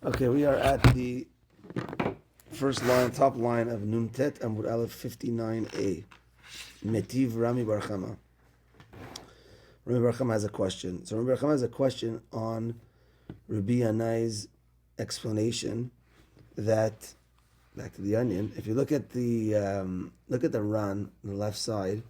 Okay, we are at the first line, top line of Nuntet Amud Aleph 59a. Metiv Rami Bar Chama. Rami Bar Chama has a question. So Rami Bar Chama has a question on Rabbi Yanai's explanation that, back to the onion, if you look at the Ran on the left side,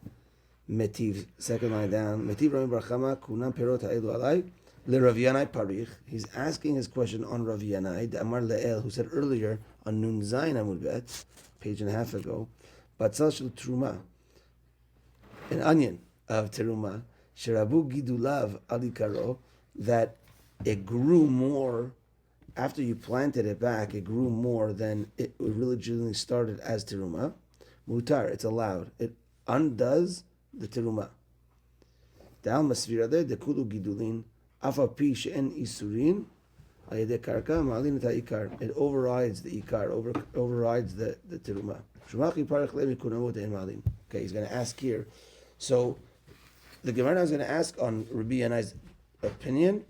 Metiv, second line down, Metiv Rami Bar Chama, Kunam Perot Ha'elu Alai, Le Rav Yanai Parich. He's asking his question on Rav Yanai, the Amar Le'el, who said earlier on Nun Zayin Amud Bet, page and a half ago, Batzal Shel Truma, an onion of Teruma, Sherabu Gidulav Alikaro, that it grew more after you planted it back, it grew more than it originally started as Teruma. Mutar, it's allowed. It undoes the Teruma. Dal Masvira there, Dekulu Gidulin, Afapi She'en Isurin, Ayede Karka, Malin Ikar. It overrides the Ikar, overrides the Teruma. Shumachi Parach Levi Kunamot En Malin. Okay, he's going to ask here. So, the Gemara is going to ask on Rabbi Yanai's opinion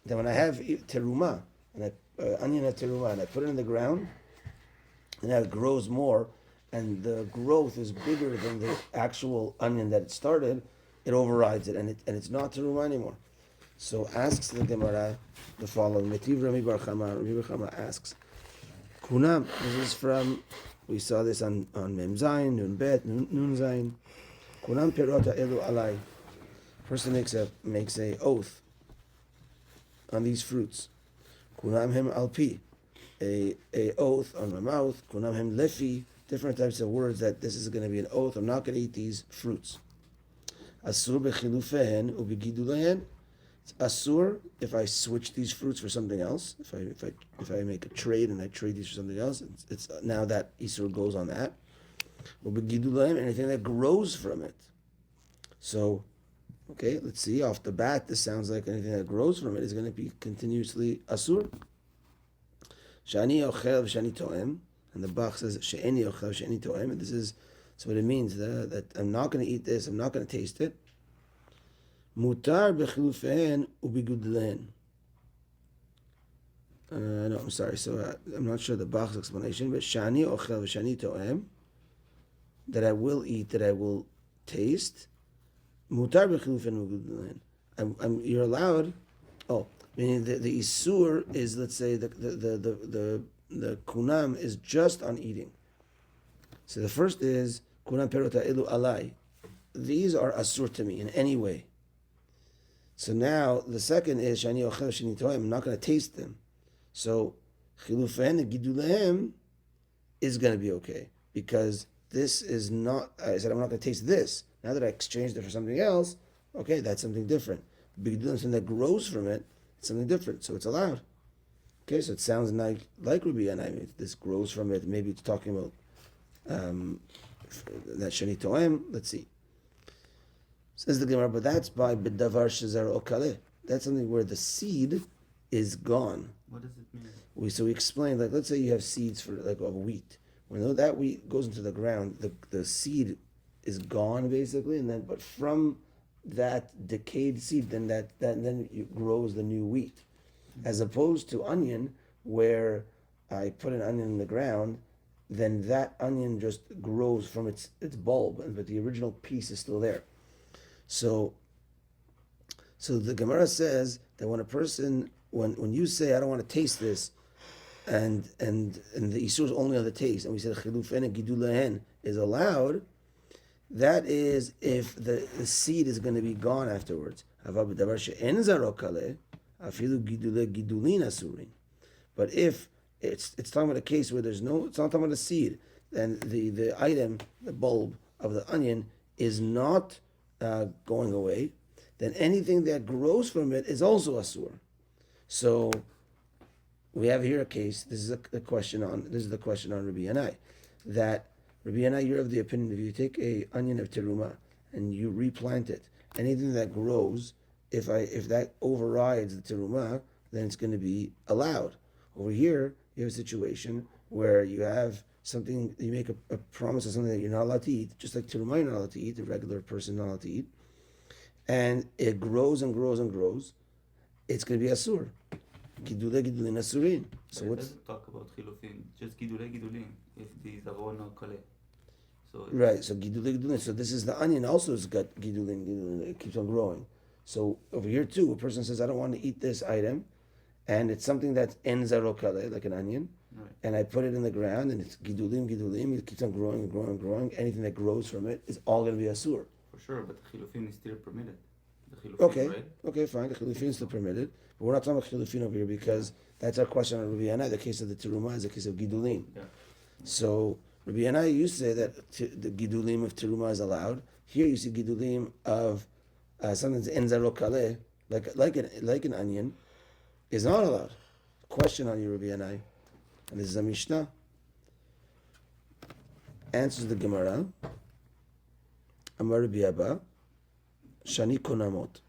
that when I have Teruma, and onion of Teruma, and I put it in the ground, and that it grows more, and the growth is bigger than the actual onion that it started, it overrides it, and it's not Teruma anymore. So asks the Gemara the following: Metiv Rami Bar Chama. Rami Bar Chama asks, Kunam. This is from, we saw this on Mem Zayin, Nun Bet, Nun Zayin. Kunam perota elu alai. Person makes a oath on these fruits. Kunam hem alpi, a oath on my mouth. Kunam hem lefi. Different types of words that this is going to be an oath. I'm not going to eat these fruits. Asur bechilufehen ubegidulahen. It's asur if I switch these fruits for something else. If I make a trade and I trade these for something else, it's now that isur goes on that. Ubegidulahen, anything that grows from it. So, okay, let's see. Off the bat, this sounds like anything that grows from it is going to be continuously asur. Shani ochel v'shani to'em. And the Bach says, She'eni ochel she'eni to'em. And this is what it means, that I'm not going to eat this, I'm not going to taste it. Mutar bechilufehen ubigudlen. No, I'm sorry. So I'm not sure the Bach's explanation, but Shani ochel v'shani to'em, that I will eat, that I will taste. Mutar bechilufehen ubigudlen. You're allowed. Oh, meaning the isur is, let's say, the kunam is just on eating. So the first is kunam perota elu alai. These are asur to me in any way. So now the second is shani ochel shani toim. I'm not going to taste them. So chilufen gidulehem is going to be okay, because this is not. I said I'm not going to taste this. Now that I exchanged it for something else, okay, that's something different. Gidulehem, something that grows from it, it's something different. So it's allowed. Okay, so it sounds like Rabbi Yanai. This grows from it. Maybe it's talking about that shani toem. Let's see. Says the Gemara, but that's by bedavar shezar okale. That's something where the seed is gone. What does it mean? We explained, like, let's say you have seeds for like of wheat. When that wheat goes into the ground, the seed is gone basically, and then but from that decayed seed, then it grows the new wheat. As opposed to onion, where I put an onion in the ground, then that onion just grows from its bulb, but the original piece is still there. So the Gemara says that when a person, when you say, I don't want to taste this, and the isur is only on the taste, and we said chilufen and gidulahen is allowed, that is if the seed is going to be gone afterwards. But if it's talking about a case where it's not talking about a seed, then the item, the bulb of the onion is not going away, then anything that grows from it is also asur. So we have here a case. This is the question on Rabbi Yanai, that Rabbi Yanai, you're of the opinion, if you take a onion of teruma and you replant it, anything that grows, if that overrides the teruma, then it's going to be allowed. Over here, you have a situation where you have something, you make a promise of something that you're not allowed to eat, just like teruma you're not allowed to eat, a regular person not allowed to eat, and it grows and grows and grows, it's going to be asur. Gidule Gidulin Asurin. So But it what's... doesn't talk about Chilufin, just Gidule Gidulim, if the Zavon or Kale. So Right, so Gidule Gidulin. So this is the onion also has got Gidulin, Gidulin. It keeps on growing. So over here too, a person says, I don't want to eat this item, and it's something that's en zarokale, like an onion, right. and I put it in the ground, and it's gidulim, gidulim, it keeps on growing and growing and growing. Anything that grows from it is all going to be asur. For sure, but Chilufin is still permitted. The Chilufin, Okay, right? okay, fine. The chilufin is still permitted, but we're not talking about chilufin over here because that's our question on Rabbi Yanai. The case of the teruma is the case of gidulim. Yeah. So Rabbi Yanai used to say that the gidulim of teruma is allowed. Here you see gidulim of something that's en zarokale, like an onion, is not allowed. Question on you, Rabbi Yanai. And this is a Mishnah. Answers the Gemara. Amar Rabbi Abba, Shani konamot.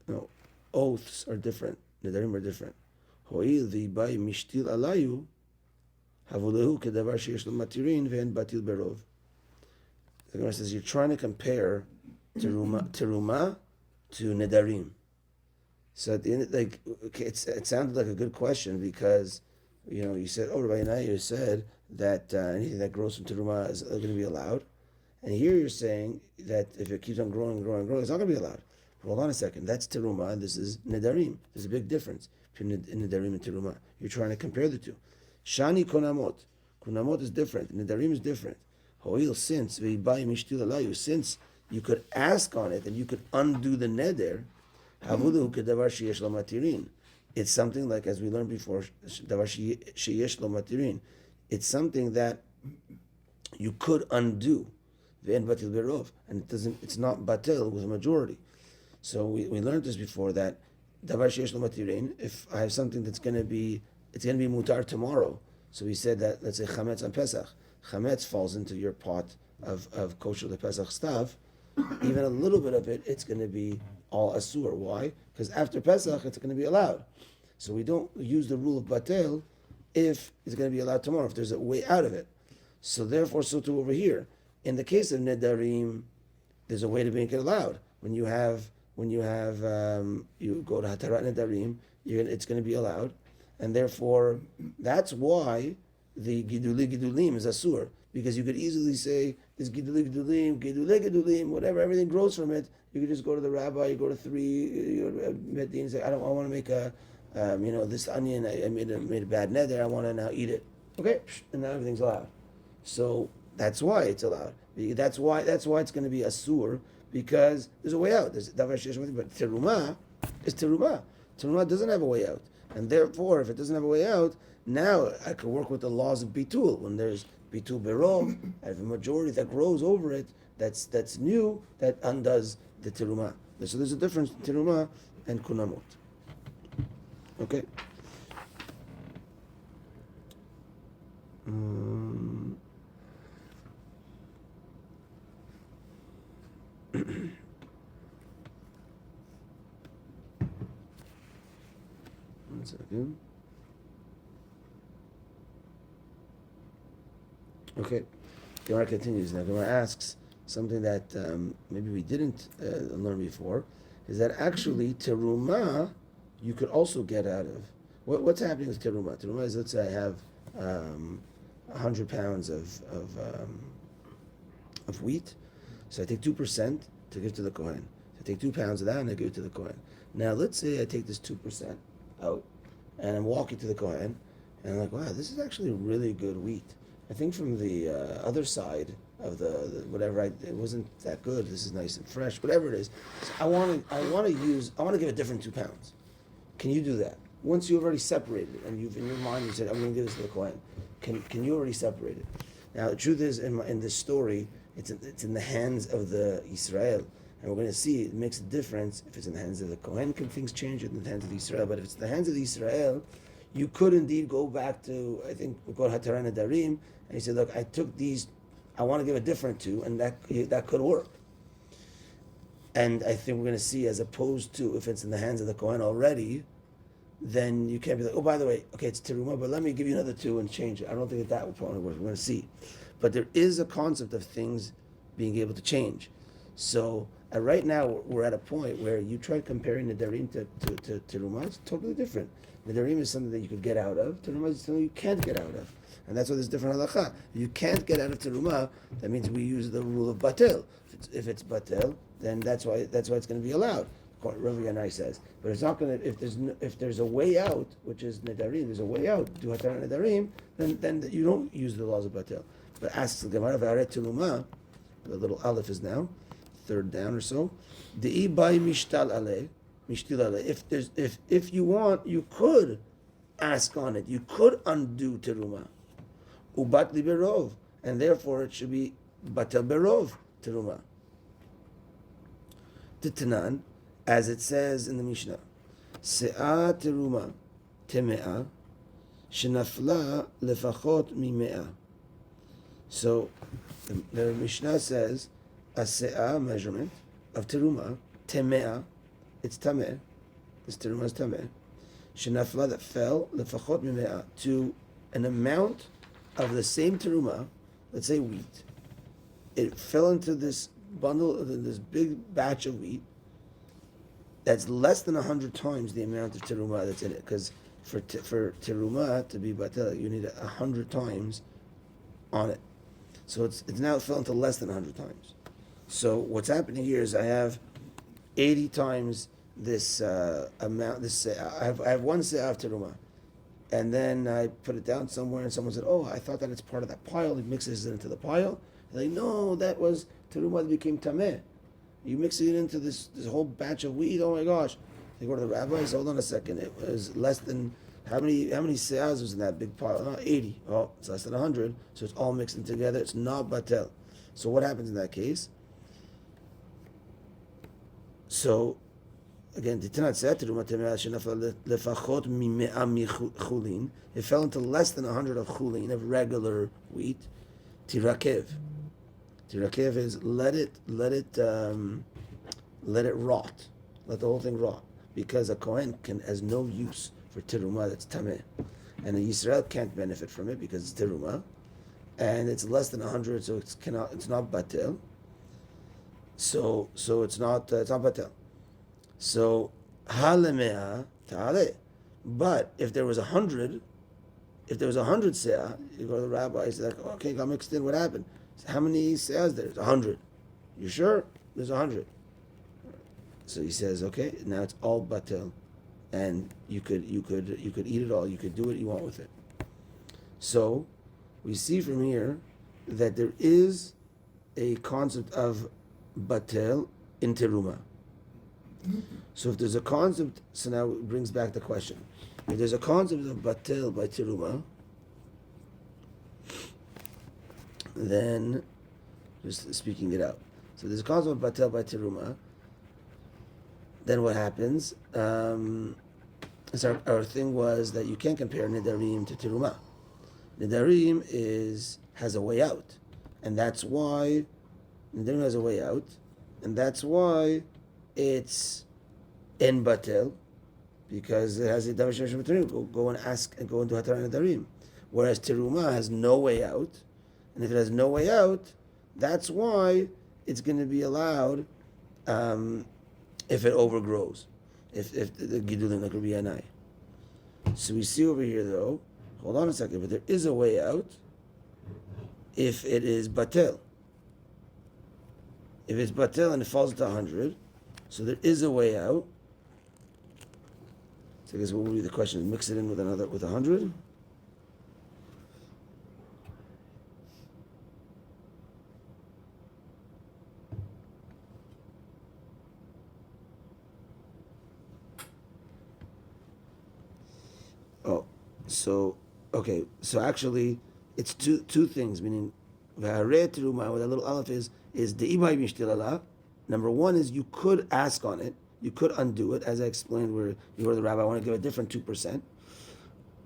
No, oaths are different. Nedarim are different. Ho'il v'ibai mishtil alayu, havulehu kedavar sheyesh lo matirin ve'en batil berov. The Gemara says you're trying to compare teruma to nedarim. So at the end, like, okay, it sounded like a good question because, you said, Rabbi Yanai said that anything that grows from teruma is going to be allowed, and here you're saying that if it keeps on growing, it's not going to be allowed. But hold on a second, that's teruma, and this is nedarim. There's a big difference between nedarim and teruma. You're trying to compare the two. Shani konamot is different. Nedarim is different. Ho'il, since v'ibai mishtil alayu, since you could ask on it and you could undo the neder. It's something like, as we learned before, it's something that you could undo, and it's not batil with a majority. So we learned this before, that if I have something it's going to be mutar tomorrow. So we said that, let's say chametz on Pesach, chametz falls into your pot of kosher the Pesach stuff. Even a little bit of it, it's going to be all asur. Why? Because after Pesach, it's going to be allowed. So we don't use the rule of batel if it's going to be allowed tomorrow, if there's a way out of it. So therefore, so too over here. In the case of nedarim, there's a way to make it allowed. When you go to hatarat nedarim, it's going to be allowed, and therefore that's why the gidulim is asur, because you could easily say this gidulim, whatever, everything grows from it. You could just go to the rabbi, you go to Medin, and say, I want to make this onion, I made a bad neder, I want to now eat it. Okay, and now everything's allowed. So that's why it's allowed. That's why it's going to be asur, because there's a way out. There's davar sheyesh, but teruma is teruma. Teruma doesn't have a way out, and therefore, if it doesn't have a way out, now I could work with the laws of bitul. When there's bitul berov, I have a majority that grows over it, that's new, that undoes the teruma. So there's a difference in teruma and kunamot. Okay. One second. Okay. Gemara continues now. Gemara asks something that maybe we didn't learn before, is that actually teruma you could also get out of. What's happening with teruma? Teruma is, let's say I have 100 pounds of wheat, so I take 2% to give to the kohen. So I take 2 pounds of that and I give it to the kohen. Now let's say I take this 2% out, and I'm walking to the kohen, and I'm like, wow, this is actually really good wheat. I think from the other side of the whatever, it wasn't that good. This is nice and fresh, whatever it is. So I want to give a different 2 pounds. Can you do that? Once you've already separated it, and you've in your mind you said, I'm going to give this to the kohen. Can you already separate it? Now the truth is, in this story, it's in the hands of the Israel, and we're going to see it makes a difference if it's in the hands of the kohen. Can things change in the hands of the Israel? But if it's in the hands of the Israel, you could indeed go back to, I think we call Hataran Nedarim, and you say, look, I took these, I want to give a different 2, and that could work. And I think we're going to see, as opposed to if it's in the hands of the kohen already, then you can't be like, oh, by the way, okay, it's teruma, but let me give you another 2 and change it. I don't think that would probably work. We're going to see. But there is a concept of things being able to change. So right now we're at a point where you try comparing Nedarim to Teruma. It's totally different. Nedarim is something that you could get out of. Teruma is something you can't get out of. And that's why there's different halacha. If you can't get out of Teruma, that means we use the rule of batel. If it's batel, then that's why it's going to be allowed. Rav Yanai says, but it's not going to. If there's a way out, which is Nedarim, there's a way out. Do hatar Nedarim, then you don't use the laws of batel. But asks the Gemara v'aret Teruma, the little aleph is now third down or so. De'i by mishtal ale, mishtil ale. If you want, you could ask on it. You could undo teruma. Ubat li berov, and therefore it should be batel berov teruma. Titanan, as it says in the Mishnah, se'ah teruma teme'ah shenafla lefachot mimea. So the Mishnah says a se'ah measurement of teruma teme'ah, it's tameh. This teruma is tameh. Shenafla, that fell lefachot mimea, to an amount of the same teruma. Let's say wheat. It fell into this bundle, this big batch of wheat. That's less than 100 times the amount of teruma that's in it. Because for teruma to be batel, you need 100 times on it. So it's now fell into less than 100 times. So what's happening here is I have 80 times this amount. I have one se'ah of teruma, and then I put it down somewhere, and someone said, "Oh, I thought that it's part of that pile." He mixes it into the pile. And like, no, that was teruma that became tameh. You mix it into this whole batch of wheat. Oh my gosh! They go to the rabbi. Say, hold on a second. It was less than how many se'ahs was in that big pile? Oh, 80. Oh, it's less than 100. So it's all mixing together. It's not batel. So what happens in that case? So again, it fell into less than 100 of chulin, of regular wheat. Tirakev. Tirakev is let it rot, let the whole thing rot, because a kohen has no use for teruma that's tameh, and a Yisrael can't benefit from it because it's teruma, and it's less than 100, so it's not batel. So it's not batel. So halemea ta'ale. But if there was 100 se'ah, you go to the rabbi, he's like, okay, got mixed in, what happened? So how many se'ahs there's? 100. You sure? There's 100. So he says, okay, now it's all batel, and you could eat it all. You could do what you want with it. So we see from here that there is a concept of batel in teruma. So if there's a concept, so now it brings back the question. If there's a concept of batel by teruma, then, just speaking it out. So there's a concept of batel by teruma, then what happens? So our thing was that you can't compare Nedarim to teruma. Nedarim has a way out. And that's why Nedarim has a way out. And that's why it's in batel, because it has a davar shemesh b'terim. Go and ask and go and do hatar nedarim. Whereas teruma has no way out, and if it has no way out, that's why it's going to be allowed if it overgrows, if the gidulim like Rabbi Yanai. So we see over here though. Hold on a second, but there is a way out if it is batel. If it's batel and it falls to 100. So there is a way out. So I guess what would be the question? Mix it in with 100? Oh, so okay. So actually, it's two things. Meaning, v'harei teruma, what that little aleph is de'imay mishtilala. Number one is you could ask on it, you could undo it, as I explained where you go to the rabbi, I want to give a different 2%.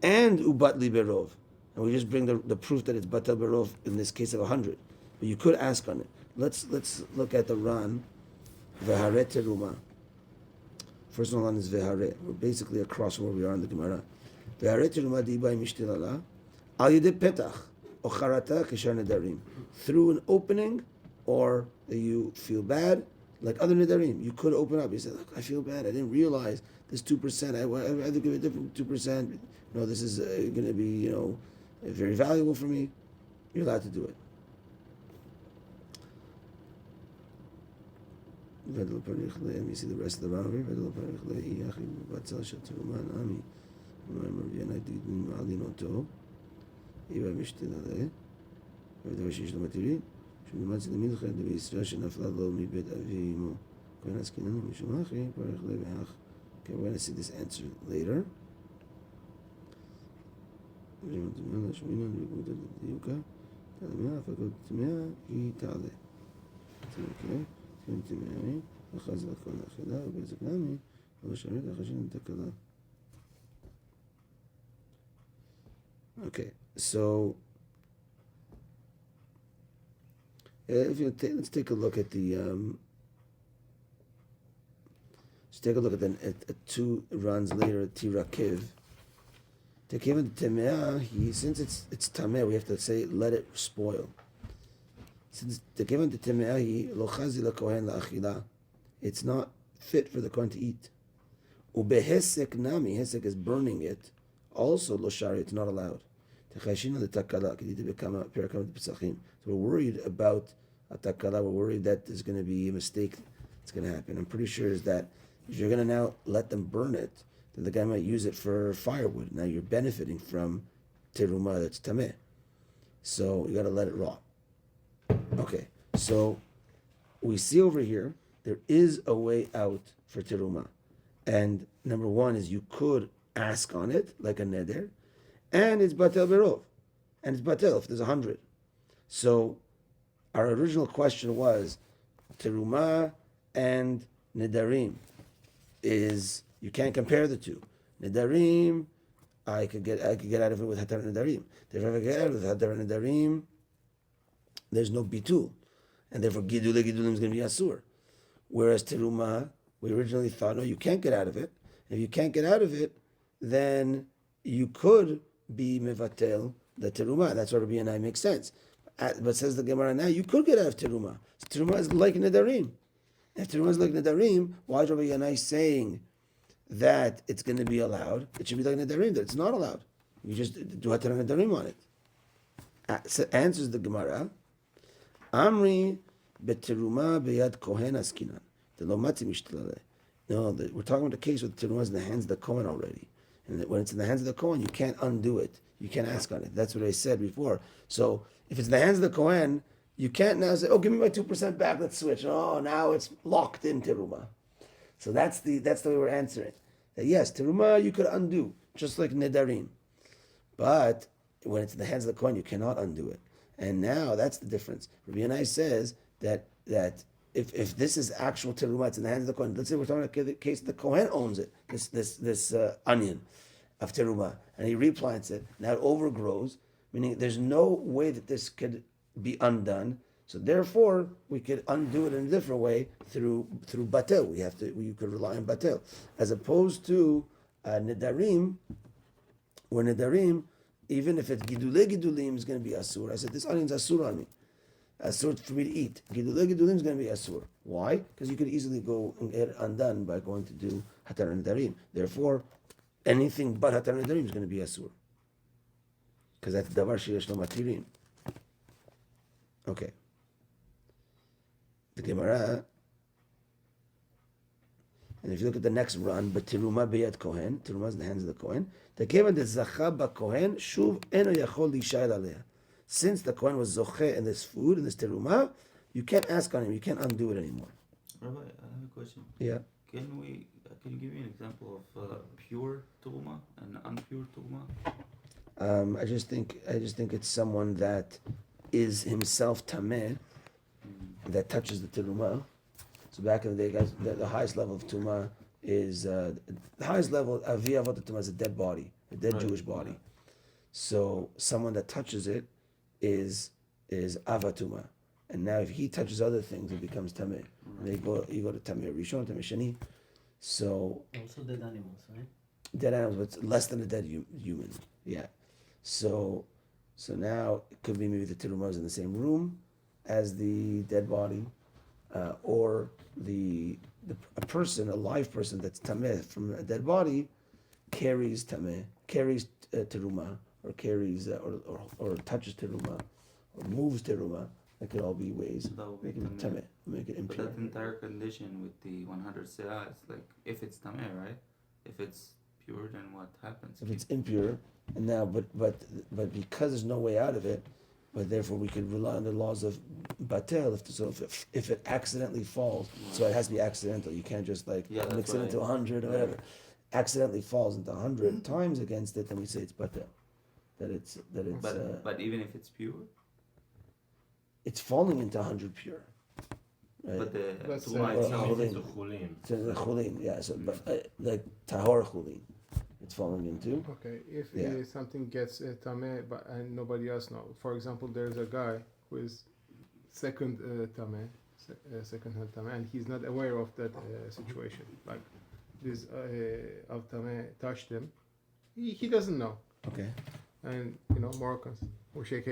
And ubat li berov. And we just bring the proof that it's batel berov in this case of 100. But you could ask on it. Let's look at the Ran, v'harei teruma. First one is v'harei. We're basically across from where we are in the Gemara. V'harei teruma di'ibay mishtilala al yedei petach o charata kishar nedarim. Through an opening or that you feel bad, like other Nedarim. You could open up. You say, look, I feel bad. I didn't realize this 2%. I'd rather give a different 2%. No, this is going to be, very valuable for me. You're allowed to do it. Let me see the rest of the round here. שמלמד צדמי לכם בישראל שנפלה לו מבית אבי אמו. כהן עסקיננו משום אחי, פרח לב האח. Okay, we're going to see this answer later. היא תעלה. אוקיי? תמאה, אחז לכל האכילה, ובזק נמי, ובשרת החשין תקלה. Okay, so let's take a look at the at 2 runs later at Tirakiv. Tekiv and Temea, since it's Tameh, we have to say let it spoil. Since Tekiv and Temea, lo chazi la kohen la achila, it's not fit for the kohen to eat. Ubehesek nami, hesek is burning it. Also lo shari, it's not allowed. So we're worried about a takala. We're worried that there's going to be a mistake that's going to happen. I'm pretty sure is that if you're going to now let them burn it, then the guy might use it for firewood. Now you're benefiting from teruma that's tameh. So you got to let it rot. Okay, so we see over here there is a way out for teruma, and number one is you could ask on it like a neder. And it's batel berov, and it's batel if there's 100. So our original question was teruma and nedarim is you can't compare the two. Nedarim, I could get out of it with hatar nedarim. If I get out of it with hatar nedarim, there's no bitul, and therefore gidulim is going to be asur. Whereas teruma, we originally thought no, you can't get out of it. And if you can't get out of it, then you could be mevatel the teruma. That's what Rabbi Yanai makes sense. But says the Gemara now, you could get out of teruma. So teruma is like nedarim. If teruma is like nedarim, why is Rabbi Yanai saying that it's going to be allowed? It should be like nedarim, that it's not allowed. You just do hatar nedarim on it. So answers the Gemara, Amri beteruma beyad kohen askinan. No, we're talking about the case where the teruma is in the hands of the kohen already. And when it's in the hands of the Kohen, you can't undo it. You can't ask on it. That's what I said before. So if it's in the hands of the Kohen, you can't now say, oh, give me my 2% back, let's switch. Oh, now it's locked in Teruma. So that's the way we're answering. That yes, Teruma you could undo, just like Nedarim. But when it's in the hands of the Kohen, you cannot undo it. And now that's the difference. Rabbi Yanai says that if this is actual teruma, it's in the hands of the Kohen. Let's say we're talking about the case the Kohen owns it, this onion of teruma, and he replants it. Now it overgrows, meaning there's no way that this could be undone. So therefore, we could undo it in a different way through batel. You could rely on batel, as opposed to nedarim. Where nedarim, even if it's gidulim is going to be asur. I said this onion's asur on me. Asur for me to eat. Gidulim is going to be asur. Why? Because you could easily go and get it undone by going to do hatar nedarim. Therefore, anything but hatar nedarim is going to be asur. Because that's davar sheyesh lo matirim. Okay. The Gemara, and if you look at the next run, but teruma beyad kohen, teruma is in the hands of the kohen. The kevan de zacha ba kohen shuv eno yachol lishayel aleh. Since the Kohen was zoche in this food, in this teruma, you can't ask on him, you can't undo it anymore. Rabbi, I have a question. Yeah. Can you give me an example of pure teruma and unpure teruma? I just think it's someone that is himself tameh, that touches the teruma. So back in the day, guys, the highest level of teruma is the highest level of avot teruma is a dead body, a dead Jewish body. So someone that touches it is avatuma, and now if he touches other things, it becomes tameh. And you go to tameh rishon, tameh sheni. So also dead animals, right? Dead animals, but less than a dead human. Yeah. So now it could be maybe the teruma is in the same room, as the dead body, or a person, a live person that's tameh from a dead body, carries tameh, carries teruma, or carries or touches teruma, or moves teruma. That could all be ways That would make be it tameh. tameh, make it But impure. that entire condition with the 100 seah, it's like if it's tameh, right? If it's pure, then what happens? If it's impure, and now, but because there's no way out of it, but therefore we could rely on the laws of batel. If it accidentally falls, so it has to be accidental. You can't just like Yeah, that's mix it why- into 100 or yeah. whatever. Accidentally falls into 100 times against it, then we say it's batel. That it's But even if it's pure, it's falling into 100 pure. Right? but the That's, Tuma uh, itself, chulin. It's a chulin. So the chulin, yeah. So, but like tahor chulin, it's falling into. Okay, if Yeah. something gets tameh but and nobody else knows. For example, there's a guy who is second tameh, second hand tameh, and he's not aware of that situation. Like this of tameh touched him. He doesn't know, Okay. and Moroccans we shake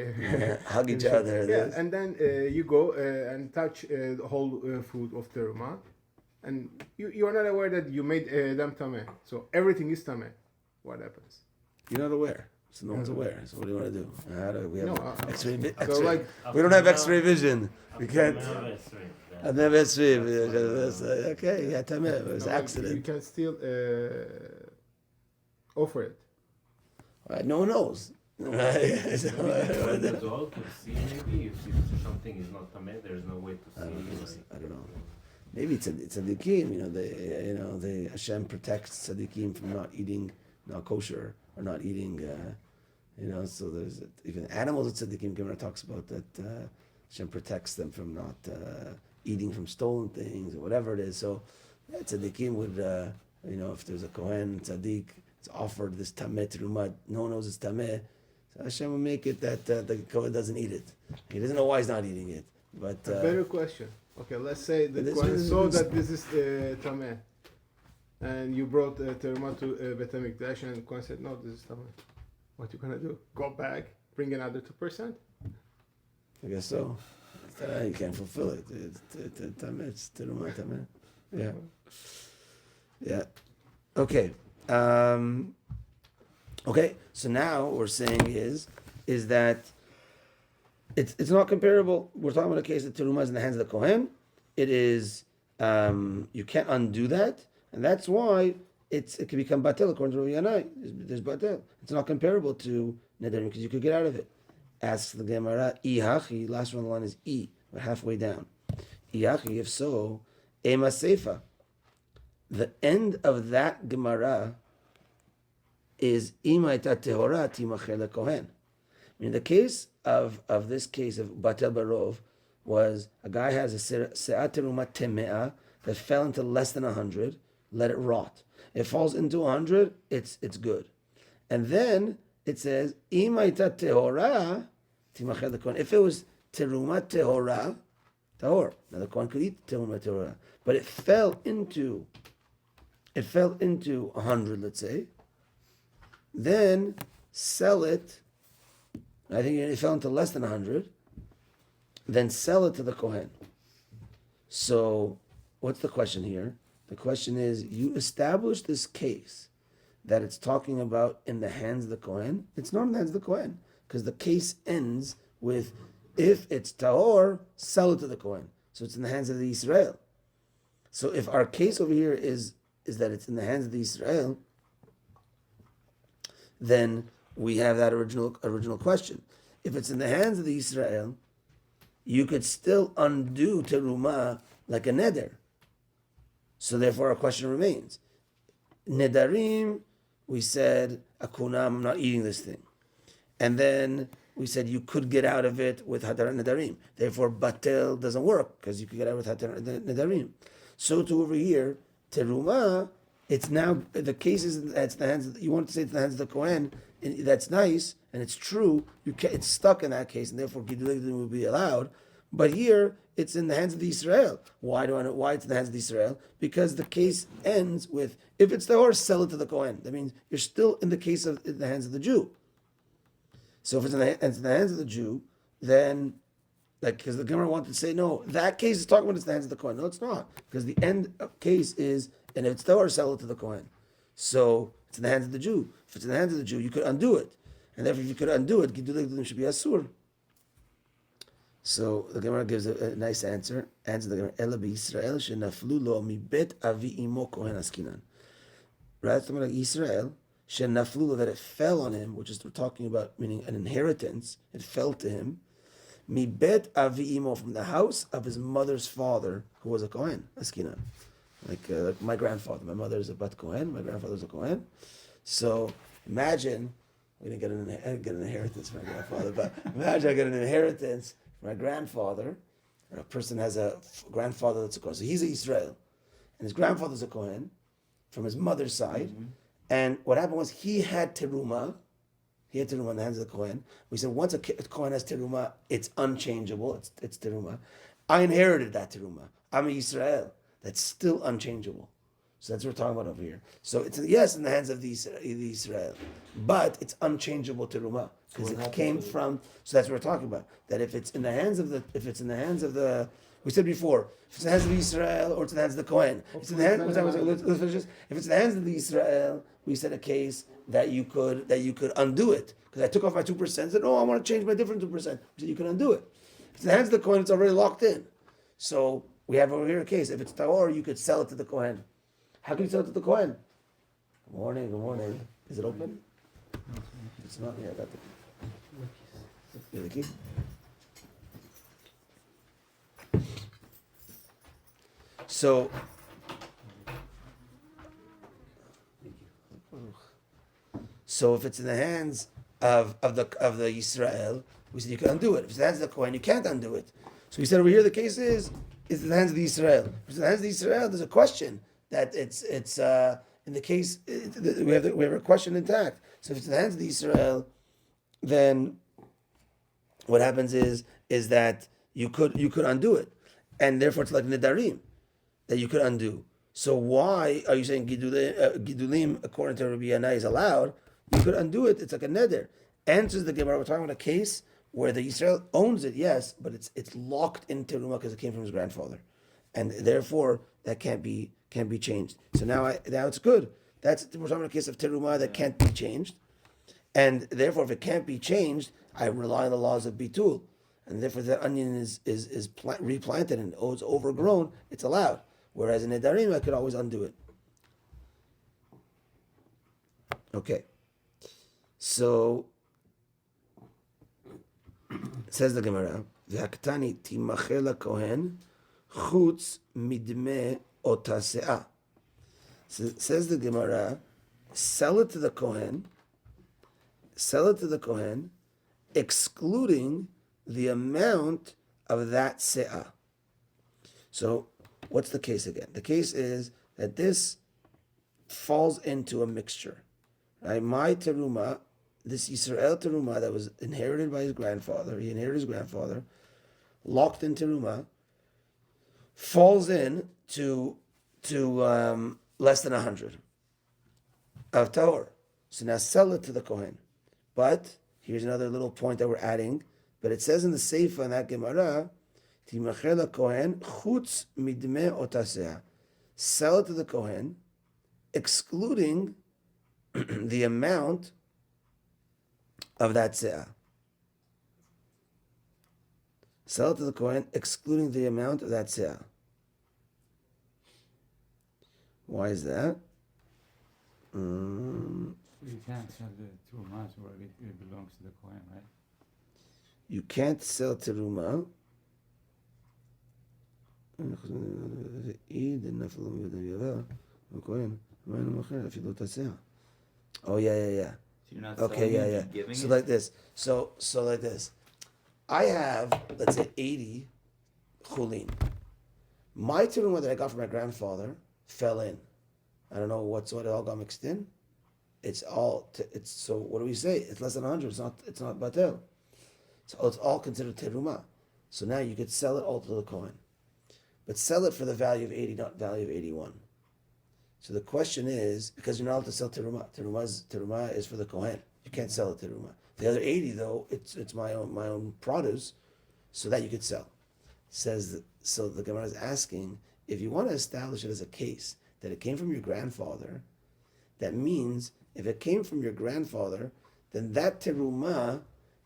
Hug each other. Yeah, and then you go and touch the whole food of teruma, and you are not aware that you made them tameh. So everything is tameh. What happens? You're not aware. So no one's aware. So what do you want to do? How do we have X-ray? So like We don't have X-ray vision. We can't. Yeah. I've never seen. Okay, yeah, tameh. It was you accident. can still offer it. Right, no one knows. Right. As well to see maybe if something is not tameh, there's no way to see. I don't know. Maybe it's a tzaddikim. They Hashem protects tzaddikim from not eating not kosher or not eating. So there's even animals at tzaddikim. Gemara talks about that. Hashem protects them from not eating from stolen things or whatever it is. So tzaddikim would, if there's a kohen tzaddik, it's offered this tameh teruma. No one knows it's tameh. So Hashem will make it that the kohen doesn't eat it. He doesn't know why he's not eating it. But A better question. Okay, let's say the this Kohen is- saw that this is tameh, and you brought teruma to Bet HaMikdash, and the Kohen said, "No, this is tameh." What you gonna do? Go back, bring another 2%? I guess so. You can't fulfill it. It's tameh. It's teruma tameh. Yeah. Yeah. Okay. Okay. So now what we're saying is that it's not comparable. We're talking about a case that teruma is in the hands of the kohen. It is you can't undo that, and that's why it can become batel according to Rav Yanai. There's batel. It's not comparable to nedarim because you could get out of it. Asks the Gemara, Ihachi. Last one on the line is I. We're halfway down. Ihachi. If so, ema seifa. The end of that Gemara is imaita tehora timacher lekohen. I mean, the case of this case of batel barov was a guy has a se'at teruma temea that fell into less than 100, let it rot. It falls into 100, it's good. And then it says imaita tehora timacher lekohen. If it was teruma tehora, tahor. Now the kohen could eat teruma tehora, but it fell into 100, let's say. Then sell it. I think it fell into less than 100. Then sell it to the kohen. So, what's the question here? The question is, you establish this case that it's talking about in the hands of the kohen. It's not in the hands of the kohen because the case ends with, if it's tahor, sell it to the kohen. So it's in the hands of the Israel. So if our case over here is that it's in the hands of the Israel, then we have that original question. If it's in the hands of the Israel, you could still undo teruma like a neder. So therefore, our question remains: Nedarim, we said akunam, I'm not eating this thing, and then we said you could get out of it with hadar nedarim. Therefore, batel doesn't work because you could get out with hadar nedarim. So too over here, teruma. It's now the case is that's the hands. You want to say it's the hands of the kohen, and that's nice and it's true. It's stuck in that case, and therefore gidulei will be allowed. But here it's in the hands of the Israel. Why do I know why it's in the hands of the Israel? Because the case ends with if it's the horse, sell it to the kohen. That means you're still in the case of in the hands of the Jew. So if it's in the hands of the Jew, then Like, because the Gemara wanted to say, no, that case is talking about it's the hands of the Kohen. No, it's not. Because the end of case is, and if it's Tahor, sell it to the Kohen. So it's in the hands of the Jew. If it's in the hands of the Jew, you could undo it. And therefore, if you could undo it, Gidulei Gdulim should be Asur. So the Gemara gives a nice answer. Answer the Gemara, Ela B'Yisrael shenaflu lo mi bet avi imo Kohen askinan. Right? Something like Israel, shenaflu lo, that it fell on him, which is we're talking about, meaning an inheritance. It fell to him. Mi bet avi imo, from the house of his mother's father, who was a Kohen, askinan. Like my grandfather. My mother is a Bat Kohen. My grandfather is a Kohen. So imagine, we didn't get an inheritance from my grandfather, but imagine I get an inheritance from my grandfather. Or a person has a grandfather that's a Kohen. So he's an Israel. And his grandfather's a Kohen from his mother's side. Mm-hmm. And what happened was he had teruma. He had teruma in the hands of the Kohen. We said once a Kohen has teruma, it's unchangeable. It's teruma. I inherited that teruma. I'm a Israel. That's still unchangeable. So that's what we're talking about over here. So it's yes in the hands of the Israel, but it's unchangeable teruma because it came from. So that's what we're talking about. That if it's in the hands of the, we said before, if it's in the hands of Israel or it's in the hands of the Kohen, it's in the hands. Let's finish this. If it's in the hands of the Israel, we said a case that you could undo it because I took off my 2%. And said, oh, I want to change my different 2%. We said you can undo it. If it's in the hands of the Kohen, it's already locked in. So we have over here a case. If it's Tahor, you could sell it to the Kohen. How can you sell it to the Kohen? Good morning. Is it open? It's not. Yeah, I got the key. So, if it's in the hands of the Israel, we said you can undo it. If it's in the hands of the Kohen, you can't undo it. So we said over here the case is in the hands of the Israel. If it's in the hands of the Israel, there's a question that it's in the case we have a question intact. So if it's in the hands of the Israel, then what happens is that you could undo it, and therefore it's like Nedarim that you could undo. So why are you saying Gidulim according to Rabbi Yanai is allowed? You could undo it. It's like a neder. Answers the Gemara. We're talking about a case where the Israel owns it, yes, but it's locked in teruma because it came from his grandfather, and therefore that can't be changed. So now it's good. We're talking about a case of teruma that can't be changed, and therefore if it can't be changed, I rely on the laws of bitul, and therefore if that onion is replanted and it's overgrown, it's allowed. Whereas in Nedarim, I could always undo it. Okay, so says the Gemara, "V'haktani timacher Kohen chutz midme otasea." Says the Gemara, sell it to the Kohen, excluding the amount of that se'ah. So, what's the case again? The case is that this falls into a mixture. Right? My teruma, this Yisrael teruma that was inherited by his grandfather, he inherited his grandfather, locked in teruma, falls in to less than 100 of tahor. So now sell it to the Kohen. But here's another little point that we're adding. But it says in the Seifa in that Gemara, Timacher Kohen chutz midme otasea. Sell it to the Kohen, excluding the amount of that se'ah. Sell it to the Kohen, excluding the amount of that se'ah. Why is that? You can't sell the teruma where it belongs to the Kohen, right? You can't sell teruma. Oh yeah. So you're not Okay, selling yeah. it, giving So it? like this. So like this. I have, let's say, 80 chulin. My teruma that I got from my grandfather fell in. I don't know what it all got mixed in. It's so what do we say? It's less than 100. It's not batel. So it's all considered teruma. So now you could sell it all to the Kohen, but sell it for the value of 80, not value of 81. So the question is, because you're not allowed to sell teruma. Teruma is for the Kohen. You can't sell it teruma. The other 80 though, it's my own produce. so that you could sell. Says so. The Gemara is asking if you want to establish it as a case that it came from your grandfather. That means if it came from your grandfather, then that teruma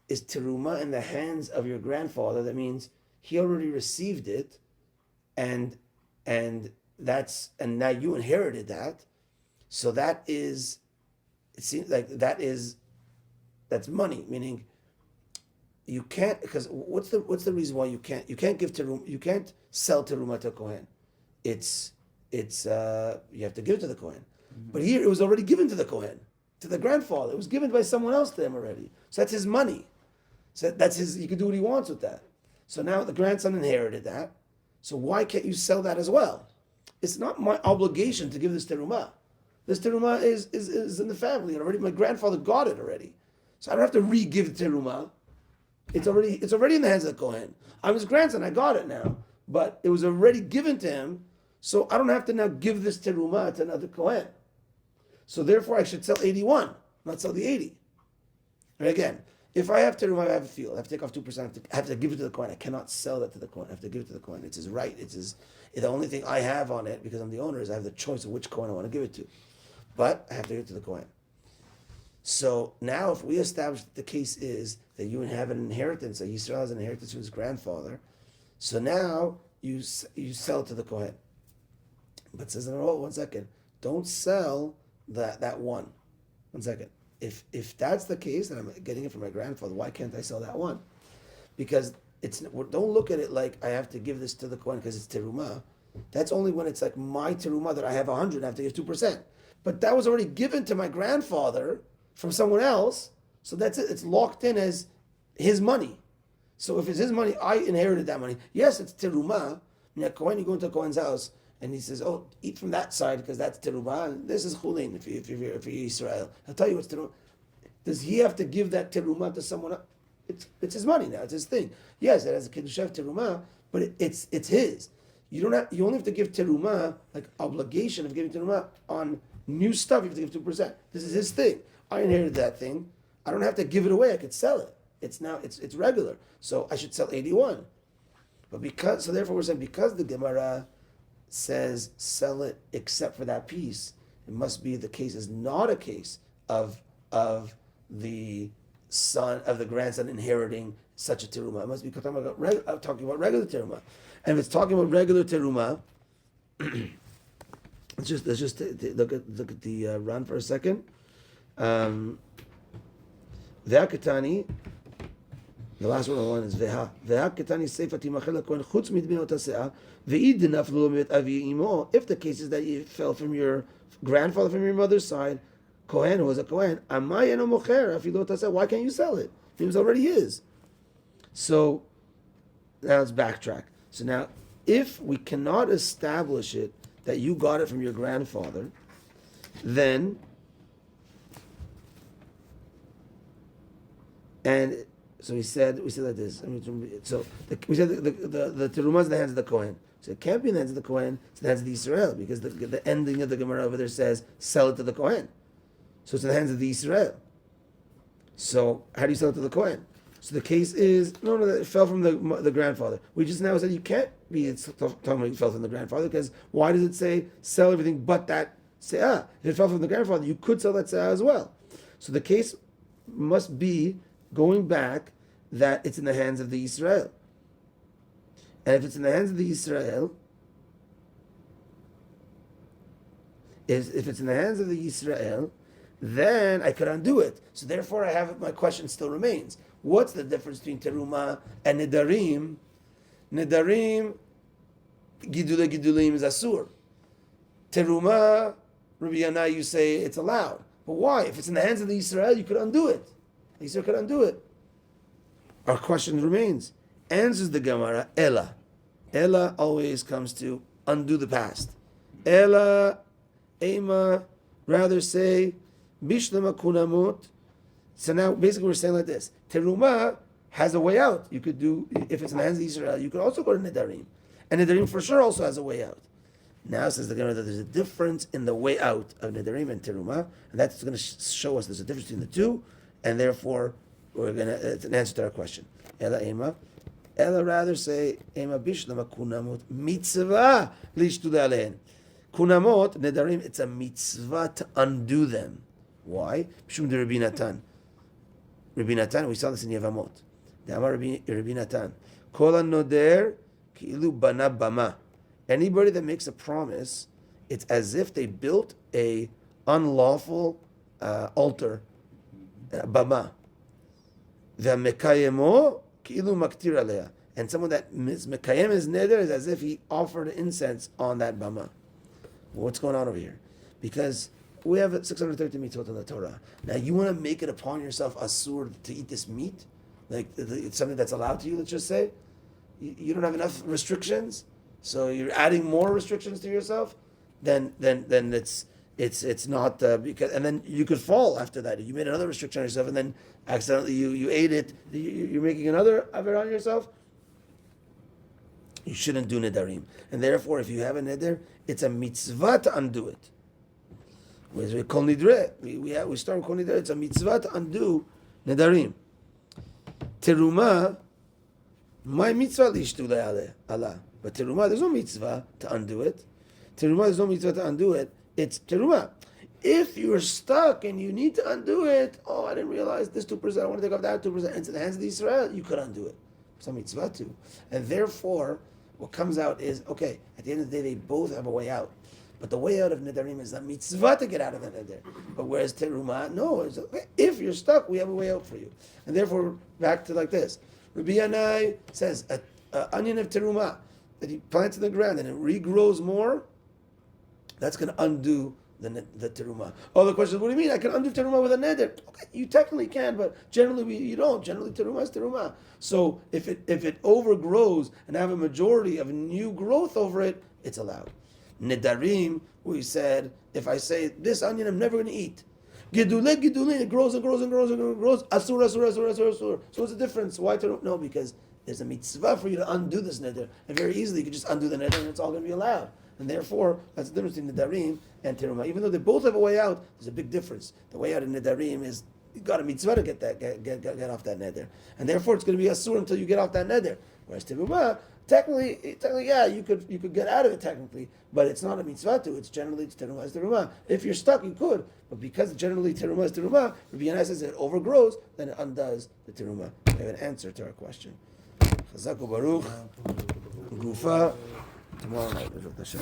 is teruma in the hands of your grandfather. That means he already received it, and now you inherited that. So that is, it seems like that's money. Meaning, you can't, because what's the reason why you can't give teruma, you can't sell teruma to a kohen. It's you have to give it to the kohen. But here it was already given to the kohen, to the grandfather. It was given by someone else to him already. So that's his money. So that's his. He can do what he wants with that. So now the grandson inherited that. So why can't you sell that as well? It's not my obligation to give this teruma. This teruma is in the family already. My grandfather got it already, so I don't have to re-give the teruma. It's already in the hands of the kohen. I'm his grandson. I got it now, but it was already given to him, so I don't have to now give this teruma to another kohen. So therefore, I should sell 81, not sell the 80. And again, if I have teruma, I have a field. I have to take off 2%. I have to give it to the kohen. I cannot sell that to the kohen. I have to give it to the kohen. It's his right. It's the only thing I have on it, because I'm the owner, is I have the choice of which kohen I want to give it to. But I have to give it to the kohen. So now, if we establish that the case is that you have an inheritance, that Yisrael has an inheritance from his grandfather, so now you sell to the kohen. But it says, oh, 1 second, don't sell that one. 1 second. If that's the case, and I'm getting it from my grandfather, why can't I sell that one? Because don't look at it like I have to give this to the kohen because it's teruma. That's only when it's like my teruma that I have 100, I have to give 2%. But that was already given to my grandfather from someone else, so that's it. It's locked in as his money. So if it's his money, I inherited that money. Yes, it's teruma. Kohen, you go into a kohen's house, and he says, "Oh, eat from that side because that's teruma. And this is chulin if you're Israel." He'll tell you what's teruma. Does he have to give that teruma to someone else? It's his money now. It's his thing. Yes, it has a kiddush teruma, but it's his. You only have to give teruma, like obligation of giving teruma on new stuff. You have to give 2%. This is his thing. I inherited that thing. I don't have to give it away. I could sell it. It's regular. So I should sell 81. But therefore we're saying because the Gemara says sell it except for that piece, it must be the case is not a case of the grandson inheriting such a teruma. It must be talking about regular teruma. And if it's talking about regular teruma, let's just look at the run for a second. Ve'akatani. The last one on the line is veha. Ve'akatani seifa timachel hakohen chutz midbinot haseah ve'id naflu mit avi imo. If the case is that it fell from your grandfather from your mother's side, kohen who was a kohen, amay eno mocher afilot haseah. Why can't you sell it? It was already his. So now let's backtrack. So now, if we cannot establish it that you got it from your grandfather, then and so we said like this. So we said the teruma is in the hands of the kohen. So it can't be in the hands of the kohen. It's in the hands of the Israel because the ending of the Gemara over there says sell it to the kohen. So it's in the hands of the Israel. So how do you sell it to the kohen? So the case is no, it fell from the grandfather. We just now said you can't be talking about it fell from the grandfather because why does it say sell everything but that se'ah? If it fell from the grandfather, you could sell that se'ah as well. So the case must be going back that it's in the hands of the Israel. And if it's in the hands of the Israel, if it's in the hands of the Israel, then I could undo it. So therefore, my question still remains. What's the difference between teruma and nedarim? Nedarim, gidulim is asur. Teruma, Rabbi Yana, you say it's allowed. But why? If it's in the hands of the Israel, you could undo it. The Israel could undo it. Our question remains. Answers the Gemara, Ella. Ella always comes to undo the past. Ella, Ema, rather say, Bishlama kunamut. So now basically we're saying like this. Teruma has a way out. You could do, if it's in the hands of Israel, you could also go to Nedarim. And Nedarim for sure also has a way out. Now says the Gemara that there's a difference in the way out of Nedarim and Teruma, and that's going to show us there's a difference between the two, and therefore it's an answer to our question. Ela Ema, Ella rather say, Ema bishlama kunamot mitzvah lishtude alein. Kunamot, nedarim, it's a mitzvah to undo them. Why? Mishum de Rabbi Natan. Rabbi Natan, we saw this in Yevamot. The Amar Rabbi Natan. Kol noder ki'ilu bana bama. Anybody that makes a promise, it's as if they built a unlawful altar, bama. V'mekayemo ki'ilu maktir aleya. And someone that is mekayem his neder is as if he offered incense on that bama. What's going on over here? Because we have 630 mitzvot in the Torah. Now you want to make it upon yourself asur to eat this meat? Like it's something that's allowed to you, let's just say? You don't have enough restrictions? So you're adding more restrictions to yourself? Then it's not because, and then you could fall after that. You made another restriction on yourself and then accidentally you ate it. You're making another aver on yourself? You shouldn't do nedarim. And therefore, if you have a neder, it's a mitzvah to undo it. Whereas we kol nidre, we start with kol nidre, it's a mitzvah to undo nedarim. Teruma, my mitzvah lishtu Allah. But teruma, there's no mitzvah to undo it. Teruma, there's no mitzvah to undo it. It's teruma. If you're stuck and you need to undo it, I didn't realize this 2%, I want to take off that 2%, into the hands of the Israel, you could undo it. It's a mitzvah too. And therefore, what comes out is, okay, at the end of the day, they both have a way out. But the way out of Nedarim is a mitzvah to get out of the Neder. But whereas Terumah, no, it's okay. If you're stuck, we have a way out for you. And therefore, back to like this. Rabbi Yanai says, an onion of Terumah that he plants in the ground and it regrows more, that's going to undo the terumah. The question is, what do you mean? I can undo terumah with a neder? Okay, you technically can, but generally you don't. Generally terumah is terumah. So if it overgrows and have a majority of new growth over it, it's allowed. Nedarim, we said, if I say this onion I'm never going to eat, gidule, it grows and grows and grows and grows. Asur. So what's the difference? Why terumah? No, because there's a mitzvah for you to undo this neder, and very easily you can just undo the neder and it's all going to be allowed. And therefore, that's the difference between Nedarim and Terumah. Even though they both have a way out, there's a big difference. The way out in Nedarim is you got a mitzvah to get off that neder, and therefore it's going to be asur until you get off that neder. Whereas Terumah, technically, yeah, you could get out of it technically, but it's not a mitzvah to. It's generally Terumah is Terumah. If you're stuck, you could, but because generally Terumah is Terumah, Rabbi Yanai says it overgrows, then it undoes the Terumah. We have an answer to our question. Chazaku Baruch, Gufa. Tomorrow night, Hashem.